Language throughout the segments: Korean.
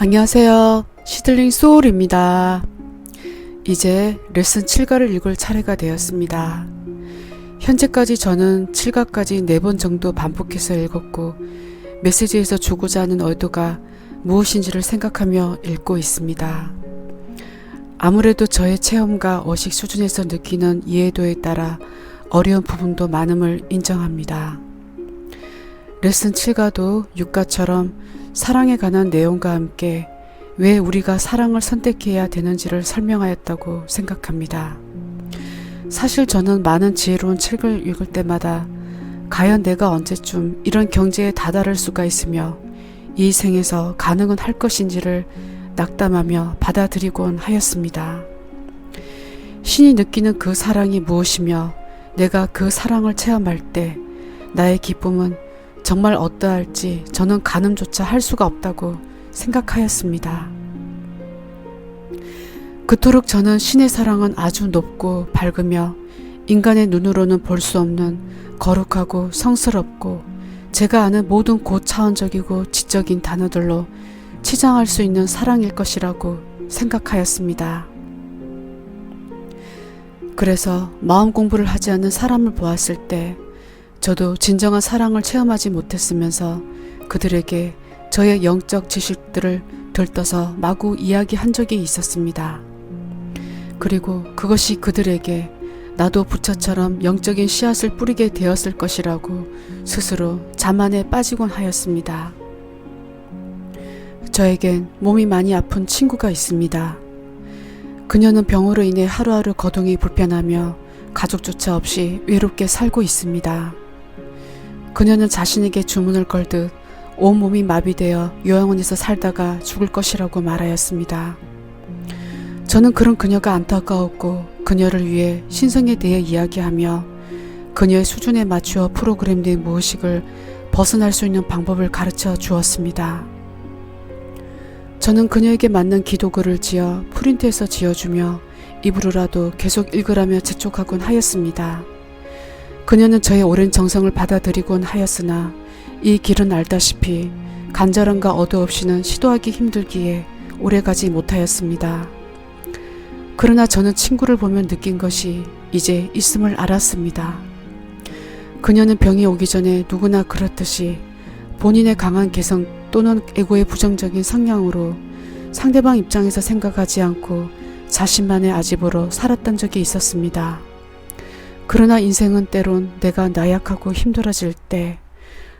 안녕하세요. 시들링 소울입니다. 이제 레슨 7가를 읽을 차례가 되었습니다. 현재까지 저는 7가까지 4번 정도 반복해서 읽었고 메시지에서 주고자 하는 의도가 무엇인지를 생각하며 읽고 있습니다. 아무래도 저의 체험과 어식 수준에서 느끼는 이해도에 따라 어려운 부분도 많음을 인정합니다. 레슨 7가도 6가처럼 사랑에 관한 내용과 함께 왜 우리가 사랑을 선택해야 되는지를 설명하였다고 생각합니다. 사실 저는 많은 지혜로운 책을 읽을 때마다 과연 내가 언제쯤 이런 경지에 다다를 수가 있으며 이 생에서 가능은 할 것인지를 낙담하며 받아들이곤 하였습니다. 신이 느끼는 그 사랑이 무엇이며 내가 그 사랑을 체험할 때 나의 기쁨은 정말 어떠할지 저는 가늠조차 할 수가 없다고 생각하였습니다. 그토록 저는 신의 사랑은 아주 높고 밝으며 인간의 눈으로는 볼 수 없는 거룩하고 성스럽고 제가 아는 모든 고차원적이고 지적인 단어들로 치장할 수 있는 사랑일 것이라고 생각하였습니다. 그래서 마음 공부를 하지 않는 사람을 보았을 때 저도 진정한 사랑을 체험하지 못했으면서 그들에게 저의 영적 지식들을 들떠서 마구 이야기한 적이 있었습니다. 그리고 그것이 그들에게 나도 부처처럼 영적인 씨앗을 뿌리게 되었을 것이라고 스스로 자만에 빠지곤 하였습니다. 저에겐 몸이 많이 아픈 친구가 있습니다. 그녀는 병으로 인해 하루하루 거동이 불편하며 가족조차 없이 외롭게 살고 있습니다. 그녀는 자신에게 주문을 걸듯 온몸이 마비되어 요양원에서 살다가 죽을 것이라고 말하였습니다. 저는 그런 그녀가 안타까웠고 그녀를 위해 신성에 대해 이야기하며 그녀의 수준에 맞추어 프로그램된 무의식을 벗어날 수 있는 방법을 가르쳐 주었습니다. 저는 그녀에게 맞는 기도글을 지어 프린트해서 지어주며 입으로라도 계속 읽으라며 재촉하곤 하였습니다. 그녀는 저의 오랜 정성을 받아들이곤 하였으나 이 길은 알다시피 간절함과 어도 없이는 시도하기 힘들기에 오래가지 못하였습니다. 그러나 저는 친구를 보면 느낀 것이 이제 있음을 알았습니다. 그녀는 병이 오기 전에 누구나 그렇듯이 본인의 강한 개성 또는 에고의 부정적인 성향으로 상대방 입장에서 생각하지 않고 자신만의 아집으로 살았던 적이 있었습니다. 그러나 인생은 때론 내가 나약하고 힘들어질 때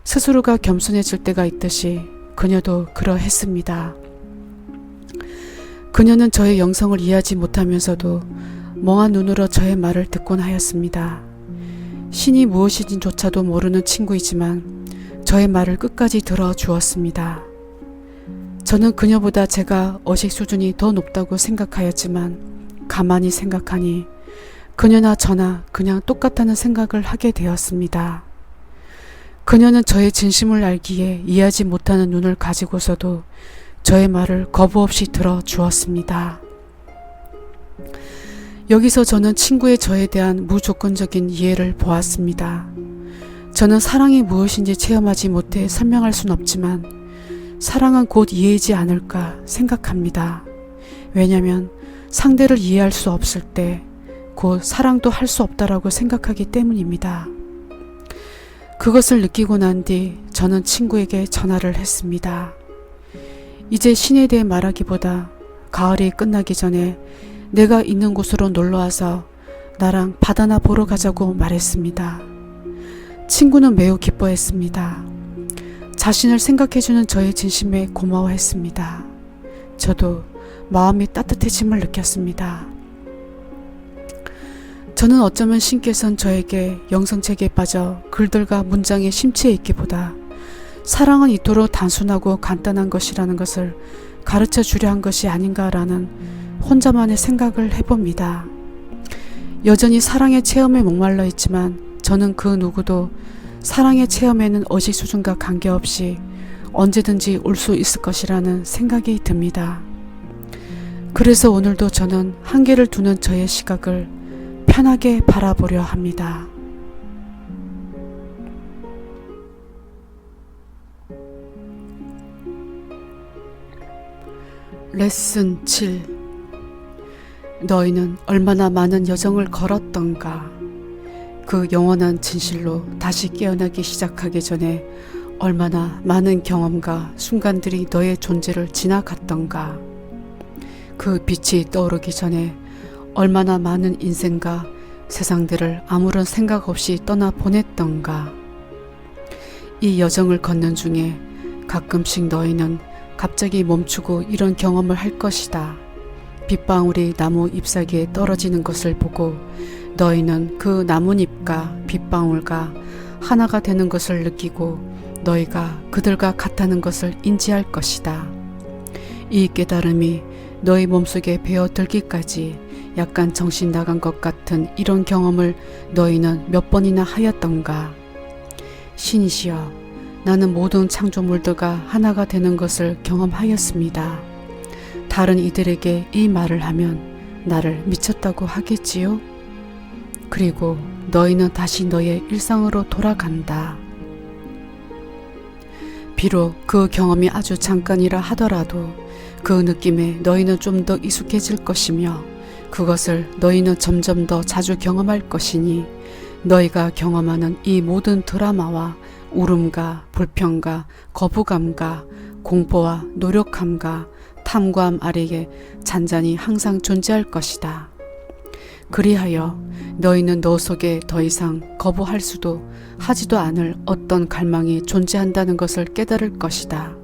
스스로가 겸손해질 때가 있듯이 그녀도 그러했습니다. 그녀는 저의 영성을 이해하지 못하면서도 멍한 눈으로 저의 말을 듣곤 하였습니다. 신이 무엇인지조차도 모르는 친구이지만 저의 말을 끝까지 들어주었습니다. 저는 그녀보다 제가 어식 수준이 더 높다고 생각하였지만 가만히 생각하니 그녀나 저나 그냥 똑같다는 생각을 하게 되었습니다. 그녀는 저의 진심을 알기에 이해하지 못하는 눈을 가지고서도 저의 말을 거부 없이 들어주었습니다. 여기서 저는 친구의 저에 대한 무조건적인 이해를 보았습니다. 저는 사랑이 무엇인지 체험하지 못해 설명할 순 없지만 사랑은 곧 이해이지 않을까 생각합니다. 왜냐하면 상대를 이해할 수 없을 때 곧 사랑도 할 수 없다라고 생각하기 때문입니다. 그것을 느끼고 난 뒤 저는 친구에게 전화를 했습니다. 이제 신에 대해 말하기보다 가을이 끝나기 전에 내가 있는 곳으로 놀러와서 나랑 바다나 보러 가자고 말했습니다. 친구는 매우 기뻐했습니다. 자신을 생각해주는 저의 진심에 고마워했습니다. 저도 마음이 따뜻해짐을 느꼈습니다. 저는 어쩌면 신께서는 저에게 영성책에 빠져 글들과 문장에 심취해 있기보다 사랑은 이토록 단순하고 간단한 것이라는 것을 가르쳐 주려 한 것이 아닌가라는 혼자만의 생각을 해봅니다. 여전히 사랑의 체험에 목말라 있지만 저는 그 누구도 사랑의 체험에는 어식 수준과 관계없이 언제든지 올 수 있을 것이라는 생각이 듭니다. 그래서 오늘도 저는 한계를 두는 저의 시각을 편하게 바라보려 합니다. 레슨 7. 너희는 얼마나 많은 여정을 걸었던가. 그 영원한 진실로 다시 깨어나기 시작하기 전에 얼마나 많은 경험과 순간들이 너의 존재를 지나갔던가. 그 빛이 떠오르기 전에 얼마나 많은 인생과 세상들을 아무런 생각 없이 떠나 보냈던가. 이 여정을 걷는 중에 가끔씩 너희는 갑자기 멈추고 이런 경험을 할 것이다. 빗방울이 나무 잎사귀에 떨어지는 것을 보고 너희는 그 나뭇잎과 빗방울과 하나가 되는 것을 느끼고 너희가 그들과 같다는 것을 인지할 것이다. 이 깨달음이 너희 몸속에 배어들기까지 약간 정신 나간 것 같은 이런 경험을 너희는 몇 번이나 하였던가. 신이시여, 나는 모든 창조물들과 하나가 되는 것을 경험하였습니다. 다른 이들에게 이 말을 하면 나를 미쳤다고 하겠지요? 그리고 너희는 다시 너의 일상으로 돌아간다. 비록 그 경험이 아주 잠깐이라 하더라도 그 느낌에 너희는 좀 더 익숙해질 것이며 그것을 너희는 점점 더 자주 경험할 것이니 너희가 경험하는 이 모든 드라마와 울음과 불평과 거부감과 공포와 노력함과 탐구함 아래에 잔잔히 항상 존재할 것이다. 그리하여 너희는 너 속에 더 이상 거부할 수도 하지도 않을 어떤 갈망이 존재한다는 것을 깨달을 것이다.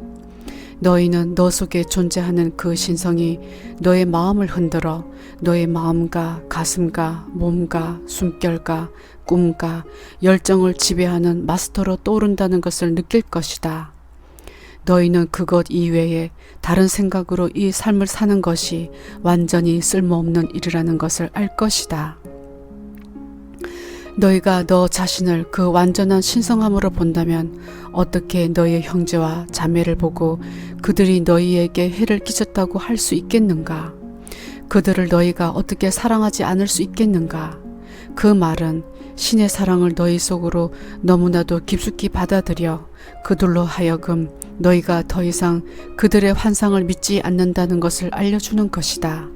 너희는 너 속에 존재하는 그 신성이 너의 마음을 흔들어 너의 마음과 가슴과 몸과 숨결과 꿈과 열정을 지배하는 마스터로 떠오른다는 것을 느낄 것이다. 너희는 그것 이외에 다른 생각으로 이 삶을 사는 것이 완전히 쓸모없는 일이라는 것을 알 것이다. 너희가 너 자신을 그 완전한 신성함으로 본다면 어떻게 너희의 형제와 자매를 보고 그들이 너희에게 해를 끼쳤다고 할 수 있겠는가? 그들을 너희가 어떻게 사랑하지 않을 수 있겠는가? 그 말은 신의 사랑을 너희 속으로 너무나도 깊숙이 받아들여 그들로 하여금 너희가 더 이상 그들의 환상을 믿지 않는다는 것을 알려주는 것이다.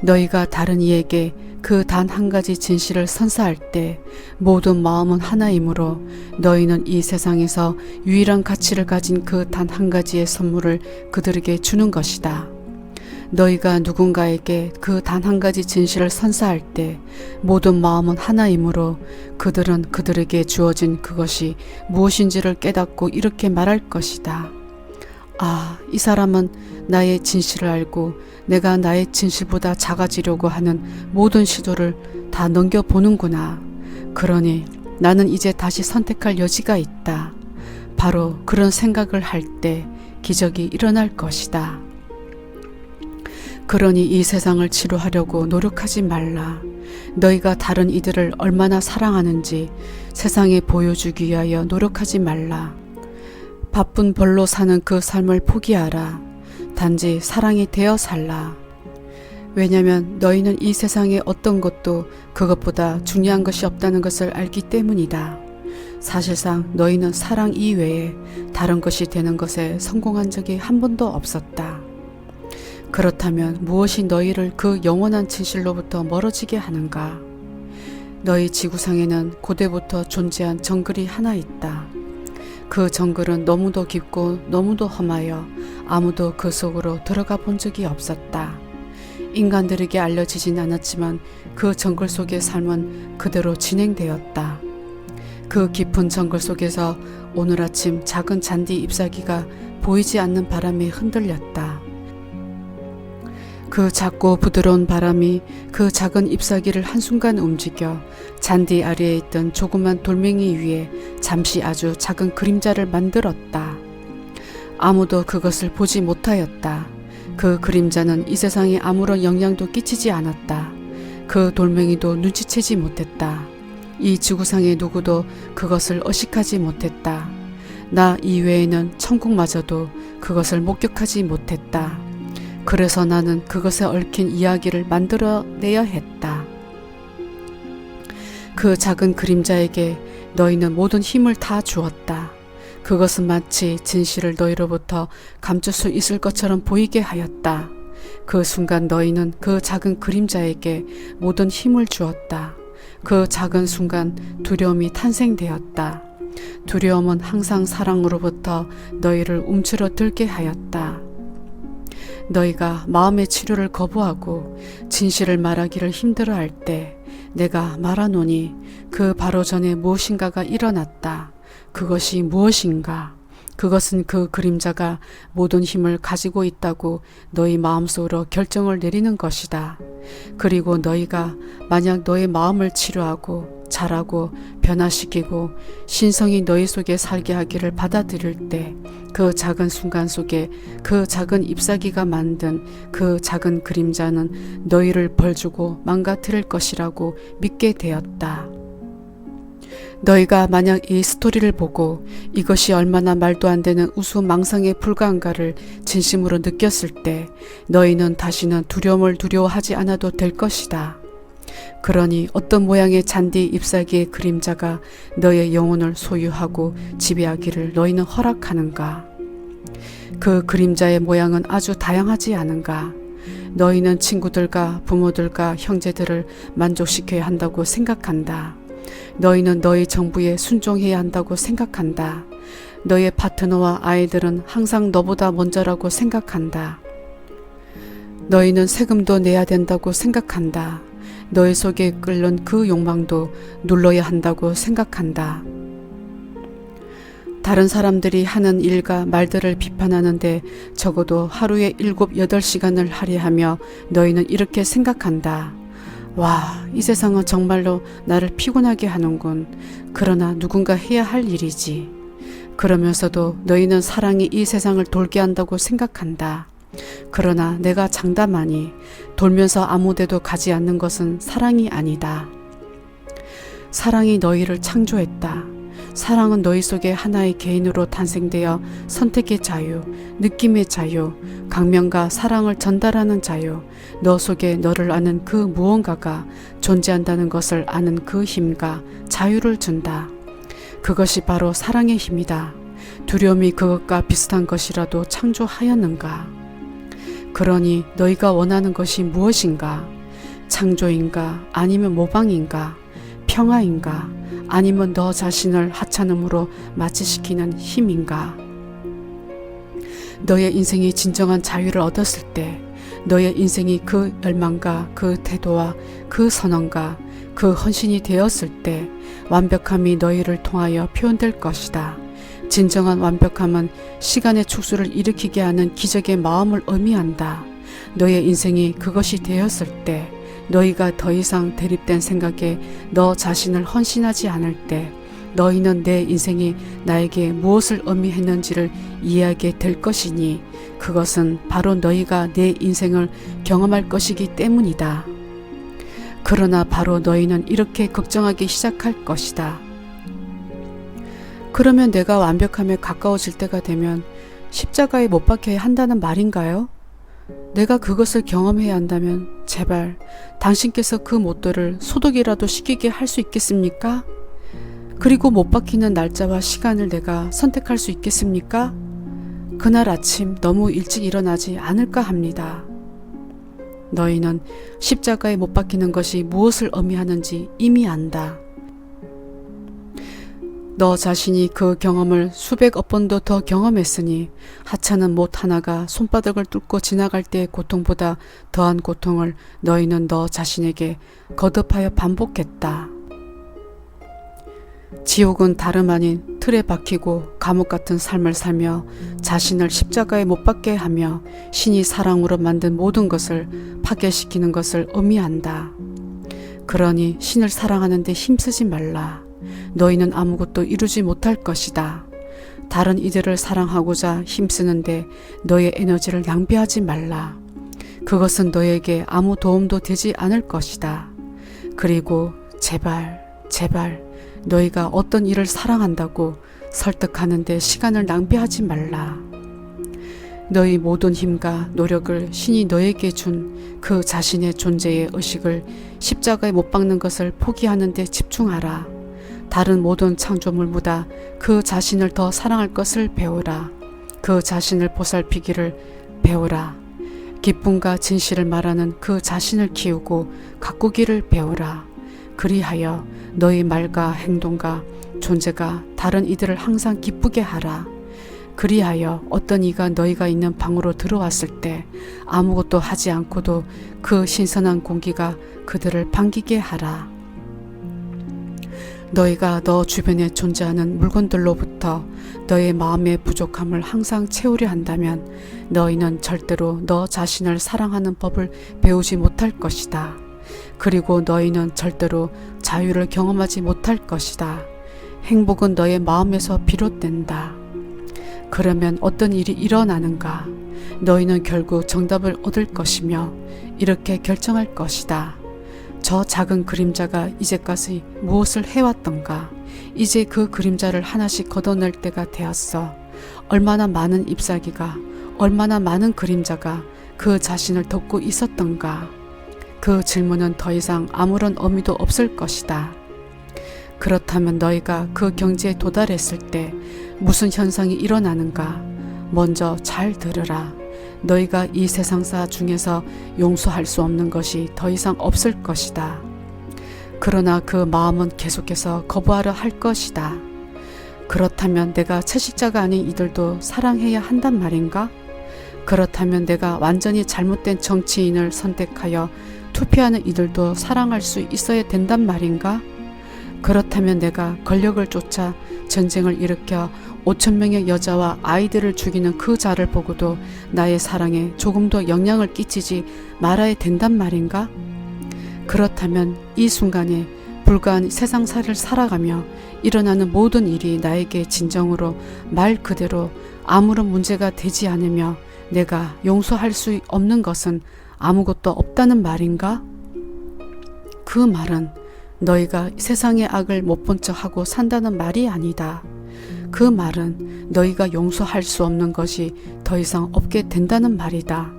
너희가 다른 이에게 그 단 한 가지 진실을 선사할 때 모든 마음은 하나이므로 너희는 이 세상에서 유일한 가치를 가진 그 단 한 가지의 선물을 그들에게 주는 것이다. 너희가 누군가에게 그 단 한 가지 진실을 선사할 때 모든 마음은 하나이므로 그들은 그들에게 주어진 그것이 무엇인지를 깨닫고 이렇게 말할 것이다. 아, 이 사람은 나의 진실을 알고 내가 나의 진실보다 작아지려고 하는 모든 시도를 다 넘겨보는구나. 그러니 나는 이제 다시 선택할 여지가 있다. 바로 그런 생각을 할 때 기적이 일어날 것이다. 그러니 이 세상을 치료하려고 노력하지 말라. 너희가 다른 이들을 얼마나 사랑하는지 세상에 보여주기 위하여 노력하지 말라. 바쁜 벌로 사는 그 삶을 포기하라. 단지 사랑이 되어 살라. 왜냐면 너희는 이 세상에 어떤 것도 그것보다 중요한 것이 없다는 것을 알기 때문이다. 사실상 너희는 사랑 이외에 다른 것이 되는 것에 성공한 적이 한 번도 없었다. 그렇다면 무엇이 너희를 그 영원한 진실로부터 멀어지게 하는가? 너희 지구상에는 고대부터 존재한 정글이 하나 있다. 그 정글은 너무도 깊고 너무도 험하여 아무도 그 속으로 들어가 본 적이 없었다. 인간들에게 알려지진 않았지만 그 정글 속의 삶은 그대로 진행되었다. 그 깊은 정글 속에서 오늘 아침 작은 잔디 잎사귀가 보이지 않는 바람에 흔들렸다. 그 작고 부드러운 바람이 그 작은 잎사귀를 한순간 움직여 잔디 아래에 있던 조그만 돌멩이 위에 잠시 아주 작은 그림자를 만들었다. 아무도 그것을 보지 못하였다. 그 그림자는 이 세상에 아무런 영향도 끼치지 않았다. 그 돌멩이도 눈치채지 못했다. 이 지구상의 누구도 그것을 의식하지 못했다. 나 이외에는 천국마저도 그것을 목격하지 못했다. 그래서 나는 그것에 얽힌 이야기를 만들어내야 했다. 그 작은 그림자에게 너희는 모든 힘을 다 주었다. 그것은 마치 진실을 너희로부터 감출 수 있을 것처럼 보이게 하였다. 그 순간 너희는 그 작은 그림자에게 모든 힘을 주었다. 그 작은 순간 두려움이 탄생되었다. 두려움은 항상 사랑으로부터 너희를 움츠러들게 하였다. 너희가 마음의 치료를 거부하고 진실을 말하기를 힘들어할 때 내가 말하노니 그 바로 전에 무엇인가가 일어났다. 그것이 무엇인가? 그것은 그 그림자가 모든 힘을 가지고 있다고 너희 마음속으로 결정을 내리는 것이다. 그리고 너희가 만약 너의 마음을 치료하고 자라고 변화시키고 신성이 너희 속에 살게 하기를 받아들일 때 그 작은 순간 속에 그 작은 잎사귀가 만든 그 작은 그림자는 너희를 벌주고 망가뜨릴 것이라고 믿게 되었다. 너희가 만약 이 스토리를 보고 이것이 얼마나 말도 안 되는 우스망상에 불과한가를 진심으로 느꼈을 때 너희는 다시는 두려움을 두려워하지 않아도 될 것이다. 그러니 어떤 모양의 잔디 잎사귀의 그림자가 너의 영혼을 소유하고 지배하기를 너희는 허락하는가? 그 그림자의 모양은 아주 다양하지 않은가? 너희는 친구들과 부모들과 형제들을 만족시켜야 한다고 생각한다. 너희는 너희 정부에 순종해야 한다고 생각한다. 너의 파트너와 아이들은 항상 너보다 먼저라고 생각한다. 너희는 세금도 내야 된다고 생각한다. 너희 속에 끓는 그 욕망도 눌러야 한다고 생각한다. 다른 사람들이 하는 일과 말들을 비판하는데 적어도 하루에 7, 8시간을 할애하며 너희는 이렇게 생각한다. 와, 이 세상은 정말로 나를 피곤하게 하는군. 그러나 누군가 해야 할 일이지. 그러면서도 너희는 사랑이 이 세상을 돌게 한다고 생각한다. 그러나 내가 장담하니 돌면서 아무데도 가지 않는 것은 사랑이 아니다. 사랑이 너희를 창조했다. 사랑은 너희 속에 하나의 개인으로 탄생되어 선택의 자유, 느낌의 자유, 강명과 사랑을 전달하는 자유, 너 속에 너를 아는 그 무언가가 존재한다는 것을 아는 그 힘과 자유를 준다. 그것이 바로 사랑의 힘이다. 두려움이 그것과 비슷한 것이라도 창조하였는가? 그러니 너희가 원하는 것이 무엇인가? 창조인가? 아니면 모방인가? 평화인가? 아니면 너 자신을 하찮음으로 마취시키는 힘인가? 너의 인생이 진정한 자유를 얻었을 때 너의 인생이 그 열망과 그 태도와 그 선언과 그 헌신이 되었을 때 완벽함이 너희를 통하여 표현될 것이다. 진정한 완벽함은 시간의 축소를 일으키게 하는 기적의 마음을 의미한다. 너의 인생이 그것이 되었을 때 너희가 더 이상 대립된 생각에 너 자신을 헌신하지 않을 때 너희는 내 인생이 나에게 무엇을 의미했는지를 이해하게 될 것이니 그것은 바로 너희가 내 인생을 경험할 것이기 때문이다. 그러나 바로 너희는 이렇게 걱정하기 시작할 것이다. 그러면 내가 완벽함에 가까워질 때가 되면 십자가에 못 박혀야 한다는 말인가요? 내가 그것을 경험해야 한다면 제발 당신께서 그 못도를 소독이라도 시키게 할 수 있겠습니까? 그리고 못 박히는 날짜와 시간을 내가 선택할 수 있겠습니까? 그날 아침 너무 일찍 일어나지 않을까 합니다. 너희는 십자가에 못 박히는 것이 무엇을 의미하는지 이미 안다. 너 자신이 그 경험을 수백억 번도 더 경험했으니 하찮은 못 하나가 손바닥을 뚫고 지나갈 때의 고통보다 더한 고통을 너희는 너 자신에게 거듭하여 반복했다. 지옥은 다름 아닌 틀에 박히고 감옥 같은 삶을 살며 자신을 십자가에 못 박게 하며 신이 사랑으로 만든 모든 것을 파괴시키는 것을 의미한다. 그러니 신을 사랑하는 데 힘쓰지 말라. 너희는 아무것도 이루지 못할 것이다. 다른 이들을 사랑하고자 힘쓰는데 너의 에너지를 낭비하지 말라. 그것은 너에게 아무 도움도 되지 않을 것이다. 그리고 제발 너희가 어떤 일을 사랑한다고 설득하는데 시간을 낭비하지 말라. 너희 모든 힘과 노력을 신이 너에게 준 그 자신의 존재의 의식을 십자가에 못 박는 것을 포기하는 데 집중하라. 다른 모든 창조물보다 그 자신을 더 사랑할 것을 배우라. 그 자신을 보살피기를 배우라. 기쁨과 진실을 말하는 그 자신을 키우고 가꾸기를 배우라. 그리하여 너희 말과 행동과 존재가 다른 이들을 항상 기쁘게 하라. 그리하여 어떤 이가 너희가 있는 방으로 들어왔을 때 아무것도 하지 않고도 그 신선한 공기가 그들을 반기게 하라. 너희가 너 주변에 존재하는 물건들로부터 너의 마음의 부족함을 항상 채우려 한다면 너희는 절대로 너 자신을 사랑하는 법을 배우지 못할 것이다. 그리고 너희는 절대로 자유를 경험하지 못할 것이다. 행복은 너의 마음에서 비롯된다. 그러면 어떤 일이 일어나는가? 너희는 결국 정답을 얻을 것이며 이렇게 결정할 것이다. 저 작은 그림자가 이제까지 무엇을 해왔던가? 이제 그 그림자를 하나씩 걷어낼 때가 되었어. 얼마나 많은 잎사귀가, 얼마나 많은 그림자가 그 자신을 덮고 있었던가? 그 질문은 더 이상 아무런 의미도 없을 것이다. 그렇다면 너희가 그 경지에 도달했을 때 무슨 현상이 일어나는가? 먼저 잘 들으라. 너희가 이 세상사 중에서 용서할 수 없는 것이 더 이상 없을 것이다. 그러나 그 마음은 계속해서 거부하려 할 것이다. 그렇다면 내가 채식자가 아닌 이들도 사랑해야 한단 말인가? 그렇다면 내가 완전히 잘못된 정치인을 선택하여 투표하는 이들도 사랑할 수 있어야 된단 말인가? 그렇다면 내가 권력을 쫓아 전쟁을 일으켜 5,000명의 여자와 아이들을 죽이는 그 자를 보고도 나의 사랑에 조금도 영향을 끼치지 말아야 된단 말인가? 그렇다면 이 순간에 불가한 세상살이를 살아가며 일어나는 모든 일이 나에게 진정으로 말 그대로 아무런 문제가 되지 않으며 내가 용서할 수 없는 것은 아무것도 없다는 말인가? 그 말은 너희가 세상의 악을 못 본 척하고 산다는 말이 아니다. 그 말은 너희가 용서할 수 없는 것이 더 이상 없게 된다는 말이다.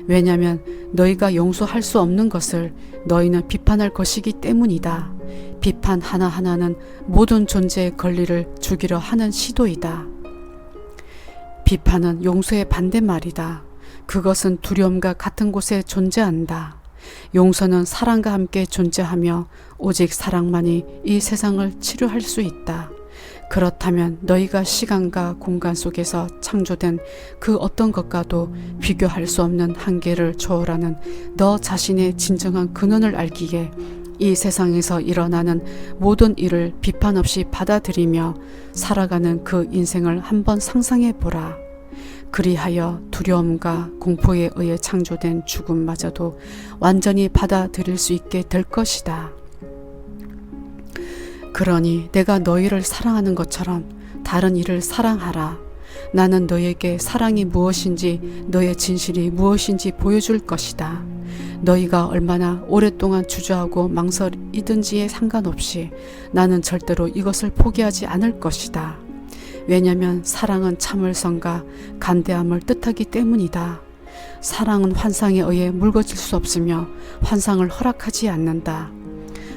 왜냐하면 너희가 용서할 수 없는 것을 너희는 비판할 것이기 때문이다. 비판 하나하나는 모든 존재의 권리를 죽이려 하는 시도이다. 비판은 용서의 반대말이다. 그것은 두려움과 같은 곳에 존재한다. 용서는 사랑과 함께 존재하며 오직 사랑만이 이 세상을 치료할 수 있다. 그렇다면 너희가 시간과 공간 속에서 창조된 그 어떤 것과도 비교할 수 없는 한계를 초월하는 너 자신의 진정한 근원을 알기에 이 세상에서 일어나는 모든 일을 비판 없이 받아들이며 살아가는 그 인생을 한번 상상해 보라. 그리하여 두려움과 공포에 의해 창조된 죽음마저도 완전히 받아들일 수 있게 될 것이다. 그러니 내가 너희를 사랑하는 것처럼 다른 이를 사랑하라. 나는 너에게 사랑이 무엇인지 너의 진실이 무엇인지 보여줄 것이다. 너희가 얼마나 오랫동안 주저하고 망설이든지에 상관없이 나는 절대로 이것을 포기하지 않을 것이다. 왜냐하면 사랑은 참을성과 간대함을 뜻하기 때문이다. 사랑은 환상에 의해 묽어질 수 없으며 환상을 허락하지 않는다.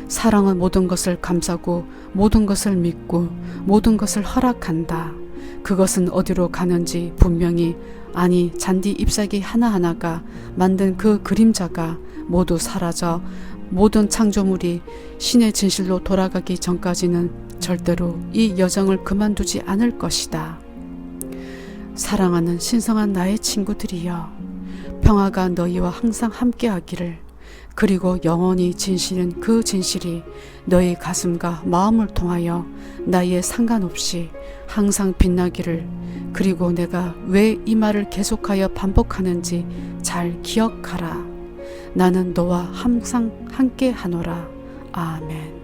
사랑은 모든 것을 감싸고 모든 것을 믿고 모든 것을 허락한다. 그것은 어디로 가는지 분명히 아니 잔디 잎사귀 하나하나가 만든 그 그림자가 모두 사라져 모든 창조물이 신의 진실로 돌아가기 전까지는 절대로 이 여정을 그만두지 않을 것이다. 사랑하는 신성한 나의 친구들이여, 평화가 너희와 항상 함께하기를, 그리고 영원히 진실은 그 진실이 너희 가슴과 마음을 통하여 나이에 상관없이 항상 빛나기를, 그리고 내가 왜 이 말을 계속하여 반복하는지 잘 기억하라. 나는 너와 항상 함께 하노라. 아멘.